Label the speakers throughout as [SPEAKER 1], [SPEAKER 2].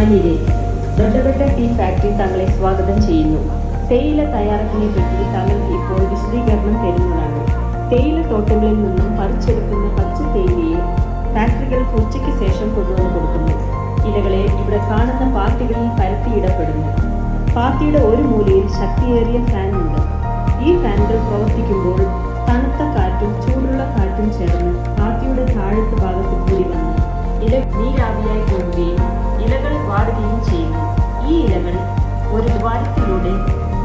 [SPEAKER 1] മാന്യരെ, Doddabetta tea factory താങ്കളെ സ്വാഗതം ചെയ്യുന്നു. തേയില തയ്യാറാക്കലിനെ പറ്റി താങ്കൾക്ക് ഇപ്പോൾ വിശദീകരണം തരുന്നതാണ്. തേയില തോട്ടങ്ങളിൽ നിന്നും പറിച്ചെടുക്കുന്ന പച്ച തേയിലയെ ഫാക്ടറികൾക്ക് ഉച്ചയ്ക്ക് ശേഷം കൊണ്ടുവന്ന് കൊടുക്കുന്നു. ഇലകളെ ഇവിടെ കാണുന്ന പാത്തികളിൽ പരത്തിയിടപ്പെടുന്നു. പാത്തിയുടെ ഒരു മൂലയിൽ ശക്തിയേറിയ ഫാൻ ഉണ്ട്. ഈ ഫാനുകൾ പ്രവർത്തിക്കുമ്പോൾ തണുത്ത കാറ്റും ചൂടുള്ള കാറ്റും ചേർന്ന് പാത്തിയുടെ താഴത്തെ ഭാഗത്ത് കൂടി വന്ന് ഇല നീരാവിയായി പോവുകയും ഇലകൾ വാടുകയും ചെയ്യുന്നു. ഈ ഇലകൾ ഒരു ദ്വാരത്തിലൂടെ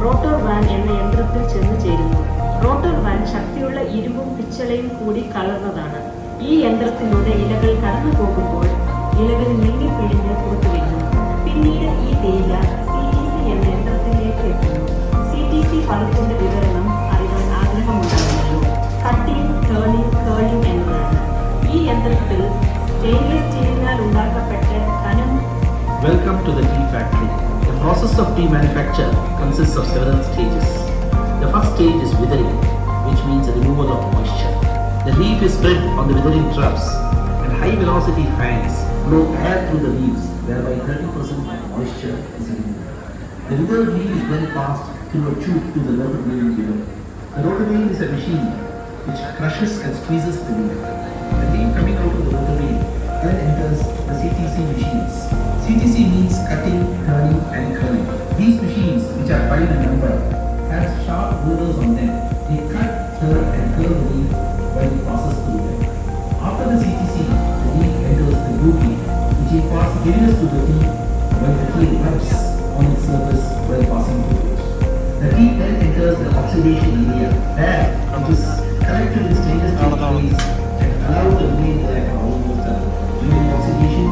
[SPEAKER 1] റോട്ടോർ വാൻ എന്ന യന്ത്രത്തിൽ ചെന്ന് ചേരുന്നു. റോട്ടോർ വാൻ ശക്തിയുള്ള ഇരുമ്പും പിച്ചളയും കൂടി കലർന്നതാണ്. ഈ യന്ത്രത്തിലൂടെ ഇലകൾ കടന്നു പോകുമ്പോൾ ഇലകൾ നീങ്ങിപ്പിഴിഞ്ഞ് പുറത്തു വരുന്നു. പിന്നീട് ഈ തേയില CTC എന്ന യന്ത്രത്തിലേക്ക് എത്തുന്നു. CTC പദത്തിന്റെ വിവരണം അറിയാൻ ആഗ്രഹമുണ്ടാകുമല്ലോ. കട്ടിംഗ്, ടേണിംഗ്, കേളിംഗ് എന്നതാണ്. ഈ യന്ത്രത്തിൽ സ്റ്റെയിൻലെസ് സ്റ്റീലിനാൽ ഉണ്ടാക്കപ്പെട്ട കനം.
[SPEAKER 2] Welcome to the tea factory. The process of tea manufacture consists of several stages. The first stage is withering, which means the removal of moisture. The leaf is spread on the withering troughs, and high velocity fans blow air through the leaves, whereby 30% of moisture is removed. The withered leaf is then passed through a tube to the rotor beam below. The rotor beam is a machine which crushes and squeezes the leaf. The leaf coming out of the rotor beam then enters the CTC machines. CTC means cutting, turning and curling. These machines, which are 5 in number, have sharp rulers on them. They cut, turn and curl the leaf while it passes through them. After the CTC, the leaf enters the blue tea, which imparts heaviness to the tea while the tea rubs on its surface while passing through it. The tea then enters the oxidation area, where it is collected in stainless steel trays and allowed to remain there for almost a year. During oxidation,